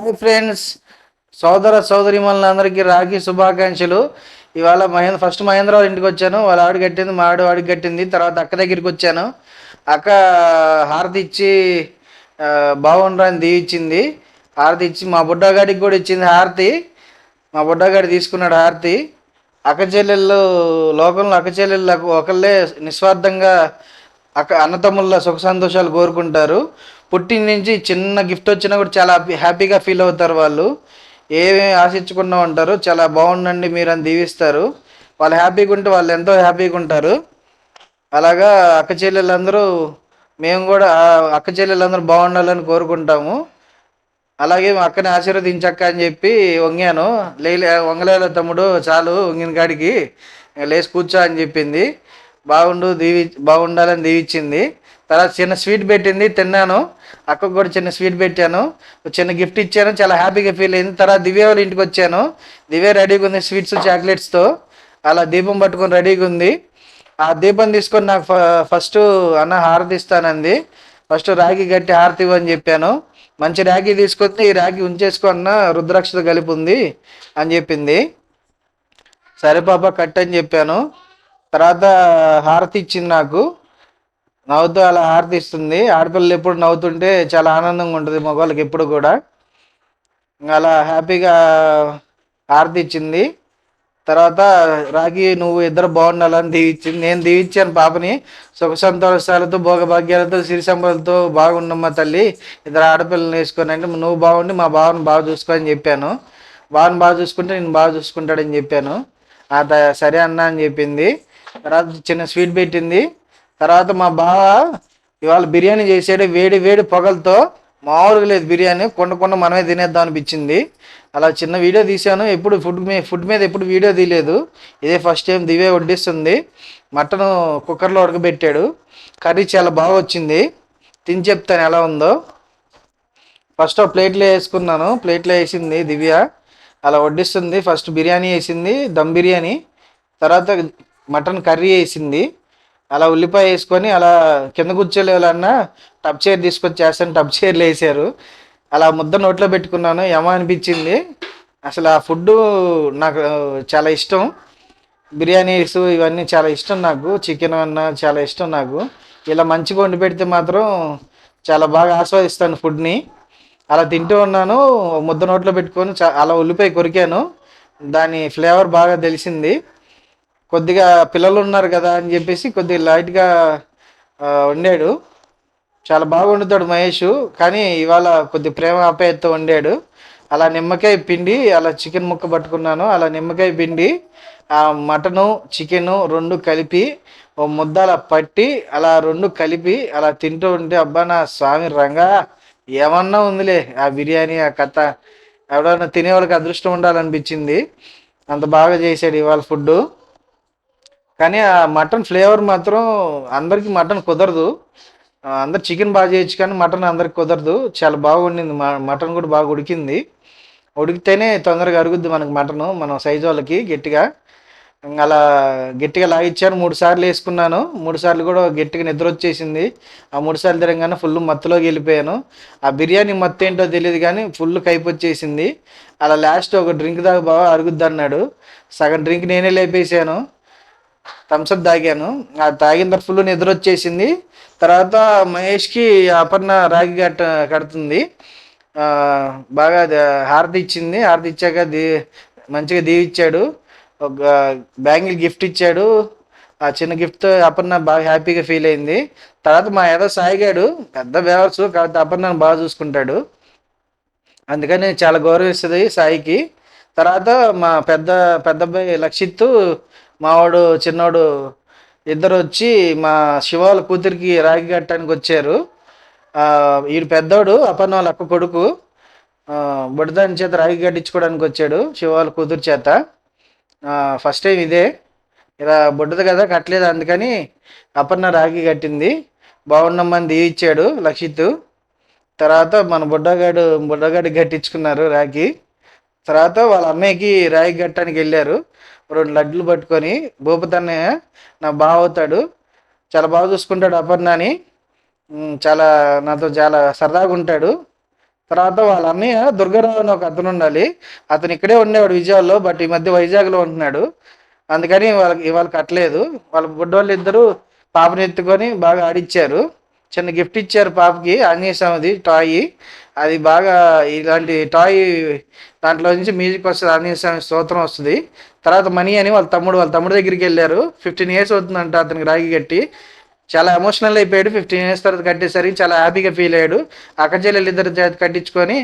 Hi friends, సోదర సోదరిమణులందరికీ రాఖీ శుభాకాంక్షలు. ఇవాళ ఫస్ట్ మహేంద్ర వాళ్ళ ఇంటికి వచ్చాను. వాళ్ళ ఆవిడ కట్టింది, మా ఆవిడ కట్టింది. తర్వాత అక్క దగ్గరికి వచ్చాను. అక్క హారతి ఇచ్చి బాగుండ్రా అని దీవిచ్చింది. హారతి ఇచ్చి మా బుడ్డగాడికి కూడా ఇచ్చింది హారతి. మా బుడ్డగాడి తీసుకున్నాడు హారతి. అక్క చెల్లెళ్ళు లోకంలో అక్క చెల్లెళ్ళు ఒకళ్ళే నిస్వార్థంగా అన్నతమ్ముళ్ళ సుఖ సంతోషాలు కోరుకుంటారు. పుట్టిన నుంచి చిన్న గిఫ్ట్ వచ్చినా కూడా చాలా హ్యాపీగా ఫీల్ అవుతారు. వాళ్ళు ఏమేమి ఆశించకుండా ఉంటారు. చాలా బాగుండండి మీరు అని దీవిస్తారు. వాళ్ళు హ్యాపీగా ఉంటే వాళ్ళు ఎంతో హ్యాపీగా ఉంటారు. అలాగా అక్క చెల్లెళ్ళందరూ మేము కూడా అక్క చెల్లెళ్ళందరూ బాగుండాలని కోరుకుంటాము. అలాగే మా అక్కని ఆశీర్వదించక్క అని చెప్పి వంగాను. వంగలేల తమ్ముడు చాలు వంగిన కాడికి లేచి కూర్చో అని చెప్పింది. బాగుండాలని దీవిచ్చింది. తర్వాత చిన్న స్వీట్ పెట్టింది, తిన్నాను. అక్కకు కూడా చిన్న స్వీట్ పెట్టాను, చిన్న గిఫ్ట్ ఇచ్చాను. చాలా హ్యాపీగా ఫీల్ అయింది. తర్వాత దివ్య వాళ్ళ ఇంటికి వచ్చాను. దివ్య రెడీగా ఉంది స్వీట్స్ చాక్లెట్స్తో. అలా దీపం పట్టుకొని రెడీగా ఉంది. ఆ దీపం తీసుకొని నాకు ఫస్ట్ అన్న హారతి ఇస్తానంది. ఫస్ట్ రాగి కట్టి హారతి ఇవ్వని చెప్పాను. మంచి రాగి తీసుకొచ్చి ఈ రాగి ఉంచేసుకున్న రుద్రాక్షతో కలిపి ఉంది అని చెప్పింది. సరే పాప కట్ అని చెప్పాను. తర్వాత హారతి ఇచ్చింది నాకు. నవ్వుతూ అలా హారతి ఇస్తుంది. ఆడపిల్లలు ఎప్పుడు నవ్వుతుంటే చాలా ఆనందంగా ఉంటుంది మగవాళ్ళకి ఎప్పుడు కూడా. అలా హ్యాపీగా హారతి ఇచ్చింది. తర్వాత రాగి నువ్వు ఇద్దరు బాగుండాలని దీవిచ్చింది. నేను దీవిచ్చాను పాపని. సుఖ సంతోషాలతో భోగభాగ్యాలతో సిరి సంపదలతో బాగుండమ్మా తల్లి, ఇద్దరు ఆడపిల్లలు వేసుకొని అంటే నువ్వు బాగుండి మా బావని బాగా చూసుకోని చెప్పాను. బావని బాగా చూసుకుంటే నేను బాగా చూసుకుంటాడని చెప్పాను. సరే అన్న అని చెప్పింది. తర్వాత చిన్న స్వీట్ పెట్టింది. తర్వాత మా బావ ఇవాళ బిర్యానీ చేసాడు. వేడి వేడి పొగలతో మామూలుగా లేదు బిర్యానీ. కొండ మనమే తినేద్దాం అనిపించింది. అలా చిన్న వీడియో తీశాను. ఎప్పుడు ఫుడ్ మీద ఎప్పుడు వీడియో తీయలేదు. ఇదే ఫస్ట్ టైం దివే వడ్డిస్తుంది. మటన్ కుక్కర్లో ఉడకబెట్టాడు. కర్రీ చాలా బాగా వచ్చింది. తిని చెప్తాను ఎలా ఉందో. ఫస్ట్ ప్లేట్లో వేసుకున్నాను. ప్లేట్లో వేసింది దివ్య. అలా వడ్డిస్తుంది. ఫస్ట్ బిర్యానీ వేసింది, దమ్ బిర్యానీ. తర్వాత మటన్ కర్రీ వేసింది. అలా ఉల్లిపాయ వేసుకొని అలా కింద కూర్చోలేవాలన్నా టబ్ చైర్ తీసుకొచ్చి చేస్తాను. టబ్ చైర్లు వేసారు. అలా ముద్ద నోట్లో పెట్టుకున్నాను. ఏమో అనిపించింది. అసలు ఆ ఫుడ్ నాకు చాలా ఇష్టం. బిర్యానీస్ ఇవన్నీ చాలా ఇష్టం నాకు. చికెన్ అన్న చాలా ఇష్టం నాకు. ఇలా మంచిగా వండి పెడితే మాత్రం చాలా బాగా ఆస్వాదిస్తాను ఫుడ్ని. అలా తింటూ ఉన్నాను. ముద్ద నోట్లో పెట్టుకొని అలా ఉల్లిపాయ కొరికాను. దాని ఫ్లేవర్ బాగా తెలిసింది. కొద్దిగా పిల్లలు ఉన్నారు కదా అని చెప్పేసి కొద్దిగా లైట్గా వండాడు. చాలా బాగా వండుతాడు మహేష్. కానీ ఇవాళ కొద్ది ప్రేమ ఆప్యాయతతో వండాడు. అలా నిమ్మకాయ పిండి అలా చికెన్ ముక్క పట్టుకున్నాను. అలా నిమ్మకాయ పిండి ఆ మటను చికెను రెండు కలిపి ఓ ముద్ద అలా పట్టి అలా రెండు కలిపి అలా తింటూ ఉంటే అబ్బా నా స్వామి రంగా ఏమన్నా ఉందిలే ఆ బిర్యానీ ఆ కథ. ఎవడన్నా తినేవాళ్ళకి అదృష్టం ఉండాలనిపించింది. అంత బాగా చేశాడు ఇవాళ ఫుడ్. కానీ ఆ మటన్ ఫ్లేవర్ మాత్రం అందరికీ మటన్ కుదరదు. అందరు చికెన్ బాగా చేయొచ్చు కానీ మటన్ అందరికి కుదరదు. చాలా బాగా వండింది. మటన్ కూడా బాగా ఉడికింది. ఉడికితేనే తొందరగా అరుగుద్ది మనకి మటను మన సైజు వాళ్ళకి గట్టిగా. అలా గట్టిగా లాగిచ్చాను. 3 సార్లు వేసుకున్నాను. 3 సార్లు కూడా గట్టిగా నిద్ర వచ్చేసింది. ఆ 3 సార్లు తిరగగానే ఫుల్ మత్తులోకి వెళ్ళిపోయాను. ఆ బిర్యానీ మత్తు ఏంటో తెలియదు కానీ ఫుల్ కైపు వచ్చేసింది. అలా లాస్ట్ ఒక డ్రింక్ దాకా బాగా అరుగుద్ది అన్నాడు. సగం డ్రింక్ నేనే లేపేసాను. థమ్స్అప్ తాగాను. ఆ తాగిన తర్వాత ఫుల్ నిద్ర వచ్చేసింది. తర్వాత మహేష్కి అపర్ణ రాగి కడుతుంది. బాగా హారతి ఇచ్చింది. హారతి ఇచ్చాక మంచిగా దీవిచ్చాడు. ఒక బ్యాంగిల్ గిఫ్ట్ ఇచ్చాడు. ఆ చిన్న గిఫ్ట్తో అపర్ణ బాగా హ్యాపీగా ఫీల్ అయింది. తర్వాత మా ఏదో సాయిగాడు పెద్ద బేవర్సు కాబట్టి అపర్ణను బాగా చూసుకుంటాడు. అందుకని చాలా గౌరవిస్తుంది సాయికి. తర్వాత మా పెద్దబ్బాయి లక్షిత్ మావాడు చిన్నోడు ఇద్దరు వచ్చి మా శివ వాళ్ళ కూతురికి రాగి కట్టడానికి వచ్చారు. వీడు పెద్దోడు అపర్ణ వాళ్ళ అక్క కొడుకు. బుడదాని చేత రాగి కట్టించుకోవడానికి వచ్చాడు శివ వాళ్ళ కూతురు చేత. ఫస్ట్ టైం ఇదే. ఇలా బుడ్డది కదా కట్టలేదు, అందుకని అపర్ణ రాగి కట్టింది. బాగుండమ్మని దీవిచ్చాడు లక్షిత్. తర్వాత మన బుడ్డగాడికి కట్టించుకున్నారు రాగి. తర్వాత వాళ్ళ అమ్మాయికి రాగి కట్టడానికి వెళ్ళారు. 2 లడ్లు పట్టుకొని. భూపతన్నయ్య నా బావ అవుతాడు. చాలా బాగా చూసుకుంటాడు అపర్ణని. నాతో చాలా సరదాగా ఉంటాడు. తర్వాత వాళ్ళ అన్నయ్య దుర్గారావు అని ఒక అతను ఉండాలి. అతను ఇక్కడే ఉండేవాడు విజయవాడలో. బట్ ఈ మధ్య వైజాగ్లో ఉంటున్నాడు. అందుకని వాళ్ళకి ఇవాళ కట్టలేదు. వాళ్ళ బుడ్డోళ్ళు ఇద్దరు పాపని ఎత్తుకొని బాగా ఆడిచ్చారు. చిన్న గిఫ్ట్ ఇచ్చారు పాపకి, ఆంజనేయ స్వామిది టాయ్. అది బాగా ఇలాంటి టాయ్ దాంట్లో నుంచి మ్యూజిక్ వస్తుంది, ఆంజనేయ స్వామి స్తోత్రం వస్తుంది. తర్వాత మనీ అని వాళ్ళ తమ్ముడు దగ్గరికి వెళ్ళారు. 15 ఇయర్స్ అవుతుందంట అతనికి రాగి కట్టి. చాలా ఎమోషనల్ అయిపోయాడు. 15 ఇయర్స్ తర్వాత కట్టేసరికి చాలా హ్యాపీగా ఫీల్ అయ్యాడు. అక్క చెల్లెలు ఇద్దరు చేత కట్టించుకొని